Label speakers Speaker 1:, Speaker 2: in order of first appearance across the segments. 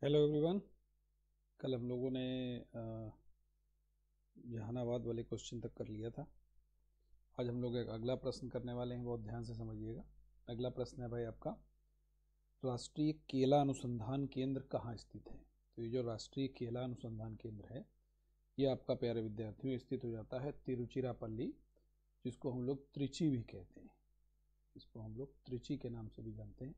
Speaker 1: Hello everyone. कल हम लोगों ने जहानाबाद वाले क्वेश्चन तक कर लिया था। आज हम लोग एक अगला प्रश्न करने वाले हैं, बहुत ध्यान से समझिएगा। अगला प्रश्न है भाई आपका, राष्ट्रीय केला अनुसंधान केंद्र कहाँ स्थित है। तो ये जो राष्ट्रीय केला अनुसंधान केंद्र है ये आपका प्यारे विद्यार्थियों स्थित हो जाता है तिरुचिरापल्ली, जिसको हम लोग त्रिची भी कहते हैं। इसको हम लोग त्रिची के नाम से भी जानते हैं।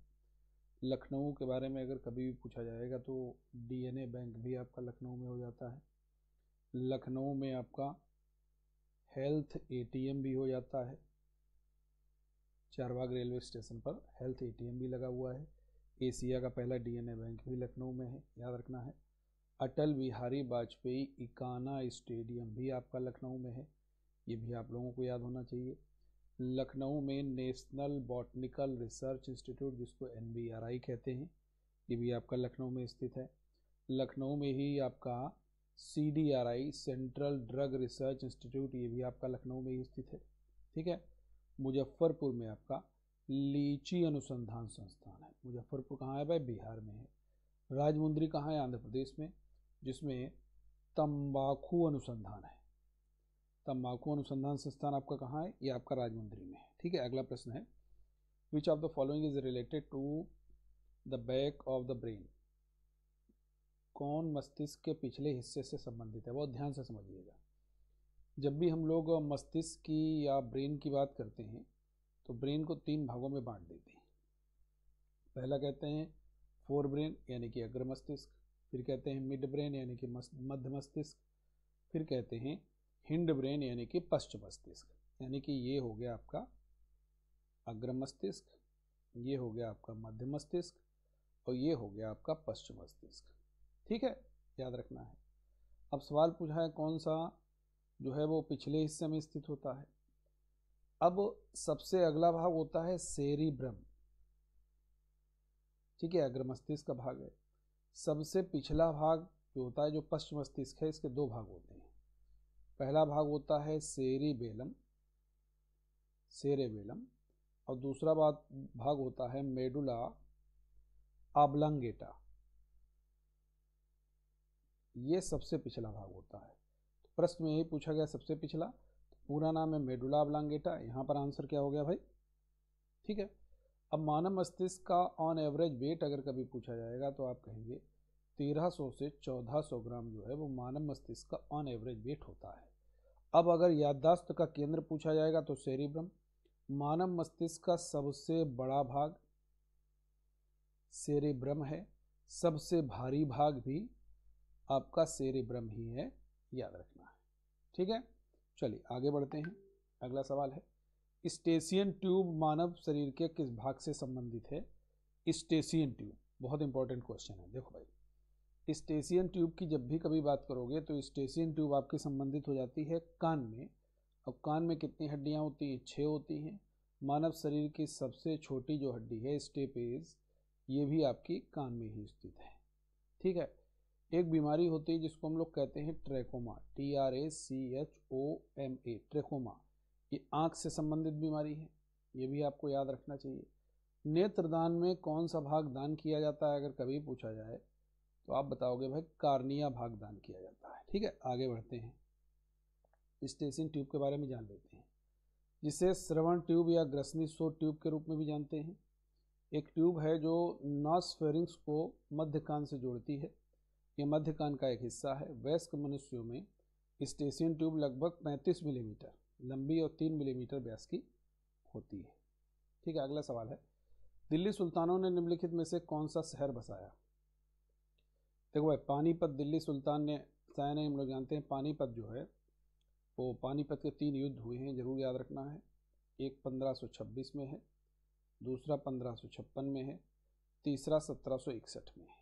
Speaker 1: लखनऊ के बारे में अगर कभी भी पूछा जाएगा तो डीएनए बैंक भी आपका लखनऊ में हो जाता है। लखनऊ में आपका हेल्थ एटीएम भी हो जाता है। चारबाग रेलवे स्टेशन पर हेल्थ एटीएम भी लगा हुआ है। एशिया का पहला डीएनए बैंक भी लखनऊ में है, याद रखना है। अटल बिहारी वाजपेयी इकाना स्टेडियम भी आपका लखनऊ में है, ये भी आप लोगों को याद होना चाहिए। लखनऊ में नेशनल बॉटनिकल रिसर्च इंस्टीट्यूट, जिसको NBRI कहते हैं, ये भी आपका लखनऊ में स्थित है। लखनऊ में ही आपका CDRI central drug research institute, ये भी आपका लखनऊ में ही स्थित है। ठीक है। मुजफ्फरपुर में आपका लीची अनुसंधान संस्थान है। मुजफ्फरपुर कहाँ है भाई? बिहार में है। राजमुंद्री कहाँ है? आंध्र प्रदेश में, जिसमें तंबाकू अनुसंधान है। तंबाकू अनुसंधान संस्थान आपका कहाँ है? ये आपका राजमुंद्री में है। ठीक है। अगला प्रश्न है, which of the following is related to the back of the brain. कौन मस्तिष्क के पिछले हिस्से से संबंधित है? बहुत ध्यान से समझिएगा। जब भी हम लोग मस्तिष्क की या ब्रेन की बात करते हैं तो ब्रेन को 3 भागों में बांट देते हैं। पहला कहते हैं फोर ब्रेन यानी कि अग्र मस्तिष्क, फिर कहते हैं मिड ब्रेन यानी कि मध्य मस्तिष्क, फिर कहते हैं हिंड ब्रेन यानी कि पश्च मस्तिष्क। यानी कि ये हो गया आपका अग्र मस्तिष्क, ये हो गया आपका मध्य मस्तिष्क और ये हो गया आपका पश्चिम मस्तिष्क। ठीक है, याद रखना है। अब सवाल पूछा है कौन सा जो है वो पिछले हिस्से में स्थित होता है। अब सबसे अगला भाग होता है सेरिब्रम। ठीक है, अग्र मस्तिष्क का भाग है। सबसे पिछला भाग जो होता है, जो पश्चिम मस्तिष्क है, इसके 2 भाग होते हैं। पहला भाग होता है सेरिबेलम, सेरेबेलम, और दूसरा भाग होता है मेडुला ऑब्लांगेटा। ये सबसे पिछला भाग होता है। तो प्रश्न में यही पूछा गया सबसे पिछला, तो पूरा नाम है मेडुला ऑब्लांगेटा। यहाँ पर आंसर क्या हो गया भाई? ठीक है। अब मानव मस्तिष्क का ऑन एवरेज वेट अगर कभी पूछा जाएगा तो आप कहेंगे 1300 से 1400 ग्राम जो है वो मानव मस्तिष्क का ऑन एवरेज वेट होता है। अब अगर याददाश्त का केंद्र पूछा जाएगा तो सेरिब्रम। मानव मस्तिष्क का सबसे बड़ा भाग सेरिब्रम है, सबसे भारी भाग भी आपका सेरिब्रम ही है, याद रखना है। ठीक है, चलिए आगे बढ़ते हैं। अगला सवाल है, स्टेशियन ट्यूब मानव शरीर के किस भाग से संबंधित है? स्टेशियन ट्यूब बहुत इंपॉर्टेंट क्वेश्चन है। देखो भाई, स्टेशियन ट्यूब की जब भी कभी बात करोगे तो स्टेशियन ट्यूब आपकी संबंधित हो जाती है कान में। अब कान में कितनी हड्डियां होती हैं? 6 होती हैं। मानव शरीर की सबसे छोटी जो हड्डी है स्टेपेज, ये भी आपकी कान में ही स्थित है। ठीक है। एक बीमारी होती है जिसको हम लोग कहते हैं ट्रैकोमा, TRACHOMA, ट्रैकोमा। ये आंख से संबंधित बीमारी है, ये भी आपको याद रखना चाहिए। नेत्रदान में कौन सा भाग दान किया जाता है अगर कभी पूछा जाए तो आप बताओगे भाई कार्निया भाग दान किया जाता है। ठीक है, आगे बढ़ते हैं। स्टेशियन ट्यूब के बारे में जान लेते हैं, जिसे श्रवण ट्यूब या ग्रसनी शोथ ट्यूब के रूप में भी जानते हैं। एक ट्यूब है जो नॉसफेरिंक्स को मध्य कान से जोड़ती है। ये मध्य कान का एक हिस्सा है। वयस्क मनुष्यों में स्टेशियन ट्यूब लगभग 35 मिलीमीटर लंबी और 3 मिलीमीटर व्यास की होती है। ठीक है, अगला सवाल है, दिल्ली सुल्तानों ने निम्नलिखित में से कौन सा शहर बसाया? देखो भाई, पानीपत दिल्ली सुल्तान ने बसाया नहीं, हम लोग जानते हैं। पानीपत जो है वो पानीपत के 3 युद्ध हुए हैं, जरूर याद रखना है। एक 1526 में है, दूसरा 1556 में है, तीसरा 1761 में है।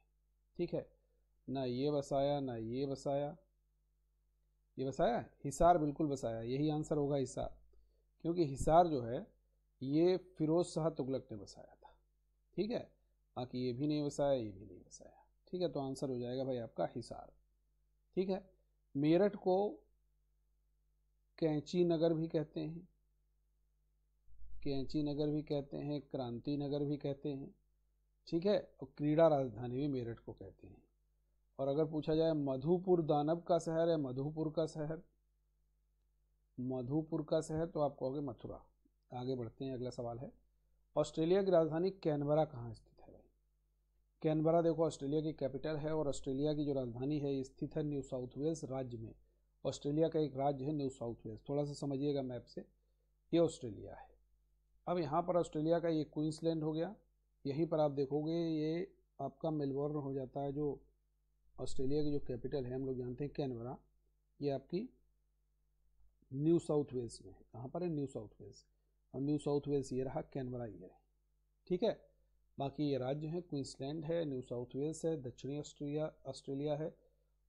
Speaker 1: ठीक है, ना ये बसाया ना ये बसाया। ये बसाया हिसार, बिल्कुल बसाया, यही आंसर होगा हिसार, क्योंकि हिसार जो है ये फिरोज शाह तुगलक ने बसाया था। ठीक है, बाकी ये भी नहीं बसाया, ये भी नहीं बसाया। ठीक है, तो आंसर हो जाएगा भाई आपका हिसार। ठीक है, मेरठ को कैंची नगर भी कहते हैं, कैंची नगर भी कहते हैं, क्रांति नगर भी कहते हैं। ठीक है, और क्रीड़ा राजधानी भी मेरठ को कहते हैं। और अगर पूछा जाए मधुपुर दानव का शहर है, मधुपुर का शहर, मधुपुर का शहर, तो आप कहोगे मथुरा। आगे बढ़ते हैं, अगला सवाल है ऑस्ट्रेलिया की राजधानी कैनबरा कहाँ स्थित है भाई? कैनबरा देखो ऑस्ट्रेलिया की कैपिटल है, और ऑस्ट्रेलिया की जो राजधानी है स्थित है न्यू साउथ वेल्स राज्य में। ऑस्ट्रेलिया का एक राज्य है न्यू साउथ वेल्स, थोड़ा सा समझिएगा मैप से, ये ऑस्ट्रेलिया है। अब यहाँ पर ऑस्ट्रेलिया का ये क्वींसलैंड हो गया, यहीं पर आप देखोगे ये आपका मेलबोर्न हो जाता है। जो ऑस्ट्रेलिया की जो कैपिटल है हम लोग जानते हैं कैनबरा, ये आपकी न्यू साउथ वेल्स में है। कहाँ पर है? New South Wales. और न्यू साउथ वेल्स ये रहा, कैनबरा ये है, ठीक है। बाकी ये राज्य हैं, क्वींसलैंड है, न्यू साउथ वेल्स है, दक्षिणी ऑस्ट्रेलिया है,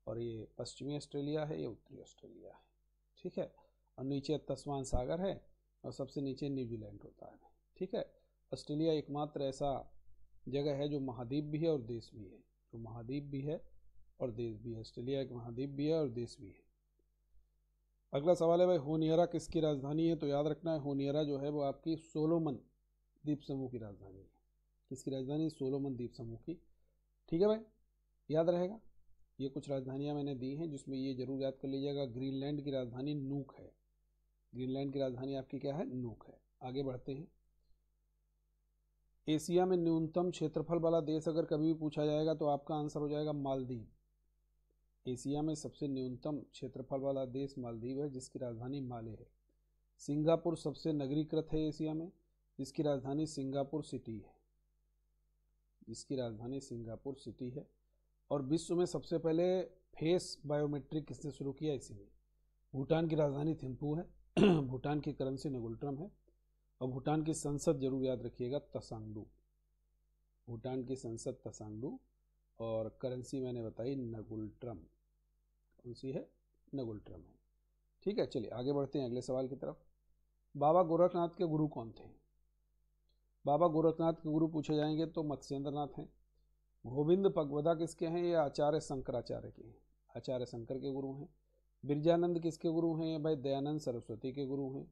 Speaker 1: और ये पश्चिमी ऑस्ट्रेलिया है, ये उत्तरी ऑस्ट्रेलिया है, ठीक है। और नीचे तस्मान सागर है, और सबसे नीचे न्यूजीलैंड होता है, ठीक है। ऑस्ट्रेलिया एकमात्र ऐसा जगह है जो महाद्वीप भी है और देश भी है, जो महाद्वीप भी है और देश भी है। ऑस्ट्रेलिया एक महाद्वीप भी है और देश भी है। अगला सवाल है भाई होनियरा किसकी राजधानी है? तो याद रखना है होनियरा जो है वो आपकी सोलोमन द्वीप समूह की राजधानी है। किसकी राजधानी? सोलोमन द्वीप समूह की, ठीक है भाई, याद रहेगा। ये कुछ राजधानियां मैंने दी हैं जिसमें ये जरूर याद कर लीजिएगा। ग्रीनलैंड की राजधानी नूक है, ग्रीनलैंड की राजधानी आपकी क्या है? नूक है। आगे बढ़ते हैं, एशिया में न्यूनतम क्षेत्रफल वाला देश अगर कभी भी पूछा जाएगा तो आपका आंसर हो जाएगा मालदीव। एशिया में सबसे न्यूनतम क्षेत्रफल वाला देश मालदीव है, जिसकी राजधानी माले है। सिंगापुर सबसे नगरीकृत है एशिया में, जिसकी राजधानी सिंगापुर सिटी है, जिसकी राजधानी सिंगापुर सिटी है। और विश्व में सबसे पहले फेस बायोमेट्रिक किसने शुरू किया? इसी ने। भूटान की राजधानी थिम्पू है, भूटान की करेंसी नगुल्ट्रम है, और भूटान की संसद जरूर याद रखिएगा तसांगडू। भूटान की संसद तसांगडू, और करेंसी मैंने बताई नगुल्ट्रम। कौन सी है? नगुल्ट्रम है, ठीक है। चलिए आगे बढ़ते हैं अगले सवाल की तरफ। बाबा गोरखनाथ के गुरु कौन थे? बाबा गोरखनाथ के गुरु पूछे जाएंगे तो मत्स्येंद्र नाथ हैं। गोविंद पगवदा किसके हैं? ये आचार्य शंकराचार्य के हैं, आचार्य शंकर के गुरु हैं। बिरजानंद किसके गुरु हैं? ये भाई दयानंद सरस्वती के गुरु हैं।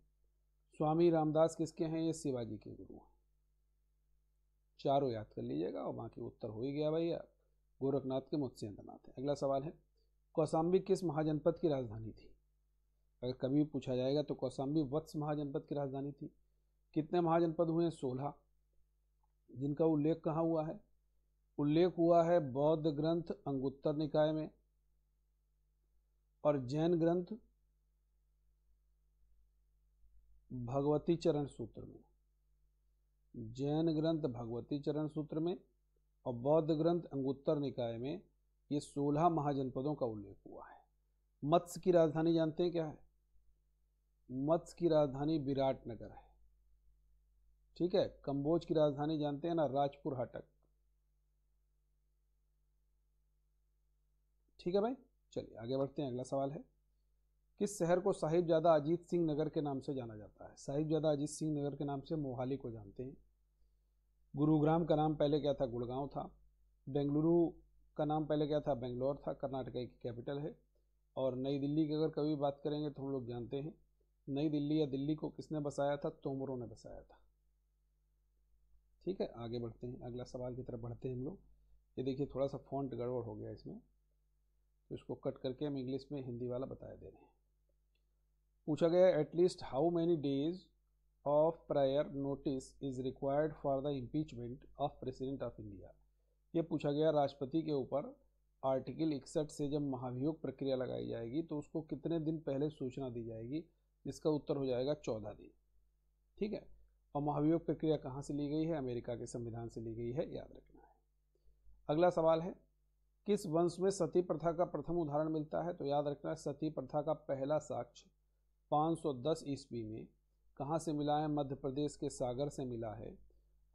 Speaker 1: स्वामी रामदास किसके हैं? ये शिवाजी के गुरु हैं। चारों याद कर लीजिएगा, और बाकी उत्तर हो ही गया भैया, गोरखनाथ के मत्स्येंद्र नाथ है। अगला सवाल है कौशाम्बी किस महाजनपद की राजधानी थी? अगर कभी पूछा जाएगा तो कौशाम्बी वत्स महाजनपद की राजधानी थी। कितने महाजनपद हुए? 16, जिनका उल्लेख कहाँ हुआ है? उल्लेख हुआ है बौद्ध ग्रंथ अंगुत्तर निकाय में, और जैन ग्रंथ भगवती चरण सूत्र में। जैन ग्रंथ भगवती चरण सूत्र में और बौद्ध ग्रंथ अंगुत्तर निकाय में ये 16 महाजनपदों का उल्लेख हुआ है। मत्स्य की राजधानी जानते हैं क्या है? मत्स्य की राजधानी विराटनगर है, ठीक है। कंबोज की राजधानी जानते हैं ना? राजपुर हाटक, ठीक है भाई। चलिए आगे बढ़ते हैं, अगला सवाल है किस शहर को साहिबजादा अजीत सिंह नगर के नाम से जाना जाता है? साहिबजादा अजीत सिंह नगर के नाम से मोहाली को जानते हैं। गुरुग्राम का नाम पहले क्या था? गुड़गांव था। बेंगलुरु का नाम पहले क्या था? बेंगलोर था, कर्नाटक की कैपिटल है। और नई दिल्ली की अगर कभी बात करेंगे तो हम लोग जानते हैं नई दिल्ली या दिल्ली को किसने बसाया था? तोमरों ने बसाया था, ठीक है। आगे बढ़ते हैं, अगला सवाल की तरफ बढ़ते हैं हम लोग। ये देखिए थोड़ा सा फॉन्ट गड़बड़ हो गया इसमें, तो इसको कट करके हम इंग्लिश में हिंदी वाला बता दे रहे हैं। पूछा गया at least how many days of prior notice is required for the impeachment of president of India. ये पूछा गया राष्ट्रपति के ऊपर आर्टिकल 61 से जब महाभियोग प्रक्रिया लगाई जाएगी तो उसको कितने दिन पहले सूचना दी जाएगी? इसका उत्तर हो जाएगा 14 दिन, ठीक है। और महाभियोग प्रक्रिया कहाँ से ली गई है? अमेरिका के संविधान से ली गई है, याद रखना है। अगला सवाल है किस वंश में सती प्रथा का प्रथम उदाहरण मिलता है? तो याद रखना है सती प्रथा का पहला साक्ष्य 510 ईस्वी में कहाँ से मिला है? मध्य प्रदेश के सागर से मिला है।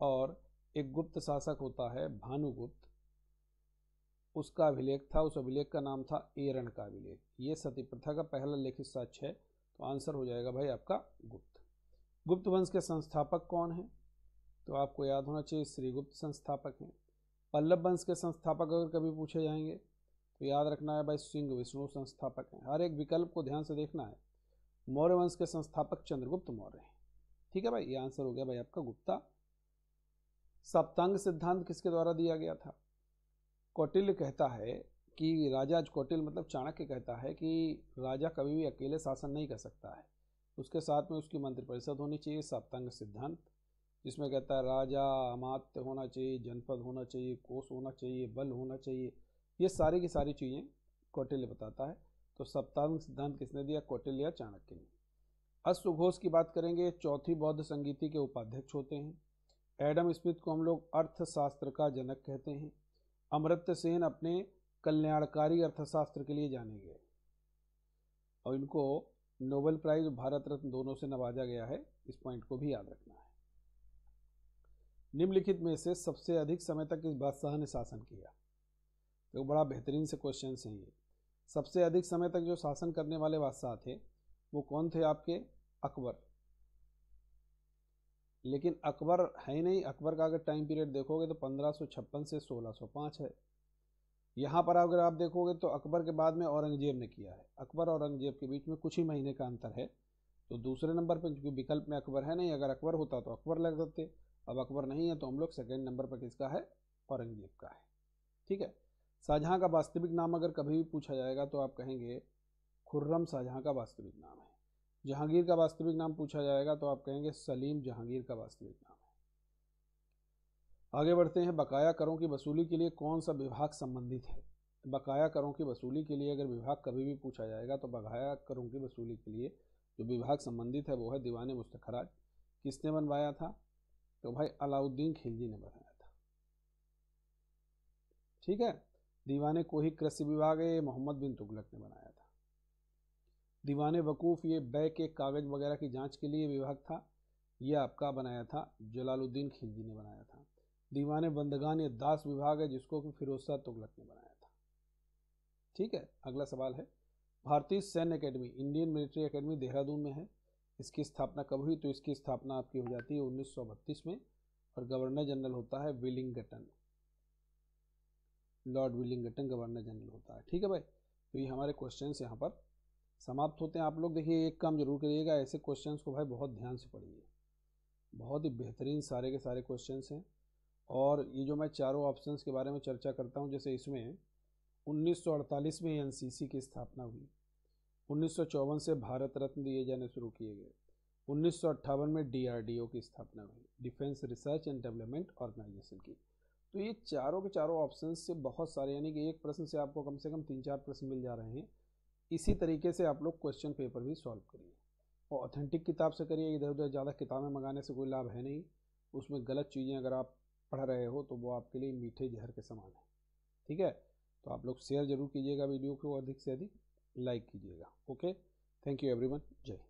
Speaker 1: और एक गुप्त शासक होता है भानुगुप्त, उसका अभिलेख था, उस अभिलेख का नाम था एरन का अभिलेख। ये सती प्रथा का पहला लिखित साक्ष्य है, तो आंसर हो जाएगा भाई आपका गुप्त। गुप्त वंश के संस्थापक कौन है? तो आपको याद होना चाहिए श्रीगुप्त संस्थापक हैं। पल्लव वंश के संस्थापक अगर कभी पूछे जाएंगे तो याद रखना है भाई सिंह विष्णु संस्थापक हैं। हर एक विकल्प को ध्यान से देखना है। मौर्य वंश के संस्थापक चंद्रगुप्त मौर्य हैं, ठीक है भाई। ये आंसर हो गया भाई आपका गुप्ता। सप्तांग सिद्धांत किसके द्वारा दिया गया था? कौटिल्य कहता है कि राजा कौटिल्य मतलब चाणक्य कहता है कि राजा कभी भी अकेले शासन नहीं कर सकता है, उसके साथ में उसकी मंत्रिपरिषद होनी चाहिए, सप्तांग सिद्धांत, जिसमें कहता है राजा अमात्य होना चाहिए, जनपद होना चाहिए, कोष होना चाहिए, बल होना चाहिए, ये सारी की सारी चीज़ें कौटिल्य बताता है। तो सप्तांग सिद्धांत किसने दिया? कौटिल्य या चाणक्य ने। अश्वघोष की बात करेंगे, चौथी बौद्ध संगीति के उपाध्यक्ष होते हैं। एडम स्मिथ को हम लोग अर्थशास्त्र का जनक कहते हैं। अमर्त्य सेन अपने कल्याणकारी अर्थशास्त्र के लिए जाने गए और इनको नोबेल प्राइज भारत रत्न दोनों से नवाजा गया है, इस पॉइंट को भी याद रखना है। निम्नलिखित में से सबसे अधिक समय तक इस बादशाह ने शासन किया? तो बड़ा बेहतरीन से क्वेश्चन हैं ये। सबसे अधिक समय तक जो शासन करने वाले बादशाह थे वो कौन थे? आपके अकबर। लेकिन अकबर है ही नहीं, अकबर का अगर टाइम पीरियड देखोगे तो 1556 से 1605 है। यहाँ पर अगर आप देखोगे तो अकबर के बाद में औरंगजेब ने किया है। अकबर और औरंगजेब के बीच में कुछ ही महीने का अंतर है। तो दूसरे नंबर पर चूंकि विकल्प में अकबर है नहीं, अगर अकबर होता तो अकबर लग सकते, अब अकबर नहीं है तो हम लोग सेकेंड नंबर पर किसका है? औरंगजेब का है। ठीक है। शाहजहां का वास्तविक नाम अगर कभी भी पूछा जाएगा तो आप कहेंगे खुर्रम शाहजहां का वास्तविक नाम है। जहांगीर का वास्तविक नाम पूछा जाएगा तो आप कहेंगे सलीम जहांगीर का वास्तविक नाम है। आगे बढ़ते हैं। बकाया करों की वसूली के लिए कौन सा विभाग संबंधित है? बकाया करों की वसूली के लिए अगर विभाग कभी भी पूछा जाएगा तो बकाया करों की वसूली के लिए जो विभाग संबंधित है वो है दीवाने मुस्तखराज। किसने बनवाया था? तो भाई अलाउद्दीन खिलजी ने बनाया था। ठीक है। दीवाने कोही कृषि विभाग है, मोहम्मद बिन तुगलक ने बनाया था। दीवाने वकूफ़ ये बै के कागज वगैरह की जांच के लिए विभाग था, ये आपका बनाया था जलालुद्दीन खिलजी ने बनाया था। दीवाने बंदगान ये दास विभाग है जिसको कि फिरोज शाह तुगलक ने बनाया था। ठीक है। अगला सवाल है, भारतीय सैन्य academy Indian military academy Dehradun में है, इसकी स्थापना कब हुई? तो इसकी स्थापना आपकी हो जाती है 1932 में और गवर्नर जनरल होता है Willingdon, Lord Willingdon governor general होता है। ठीक है भाई। तो ये हमारे क्वेश्चन यहाँ पर समाप्त होते हैं। आप लोग देखिए एक काम जरूर करिएगा, ऐसे क्वेश्चंस को भाई बहुत ध्यान से पढ़िए, बहुत ही बेहतरीन सारे के सारे क्वेश्चंस हैं। और ये जो मैं चारों ऑप्शंस के बारे में चर्चा करता हूँ, जैसे इसमें 1948 में एनसीसी की स्थापना हुई, 1954 से भारत रत्न दिए जाने शुरू किए गए, 1958 में डीआरडीओ की स्थापना हुई, defence research and development organisation की। तो ये चारों के चारों ऑप्शन से बहुत सारे, यानी कि एक प्रश्न से आपको कम से कम 3-4 प्रश्न मिल जा रहे हैं। इसी तरीके से आप लोग क्वेश्चन पेपर भी सॉल्व करिए और ऑथेंटिक किताब से करिए। इधर उधर ज़्यादा किताबें मंगाने से कोई लाभ है नहीं, उसमें गलत चीज़ें अगर आप पढ़ रहे हो तो वो आपके लिए मीठे जहर के समान है। ठीक है। तो आप लोग शेयर जरूर कीजिएगा वीडियो को, अधिक से अधिक लाइक कीजिएगा। ओके, थैंक यू एवरीवन, जय हिंद।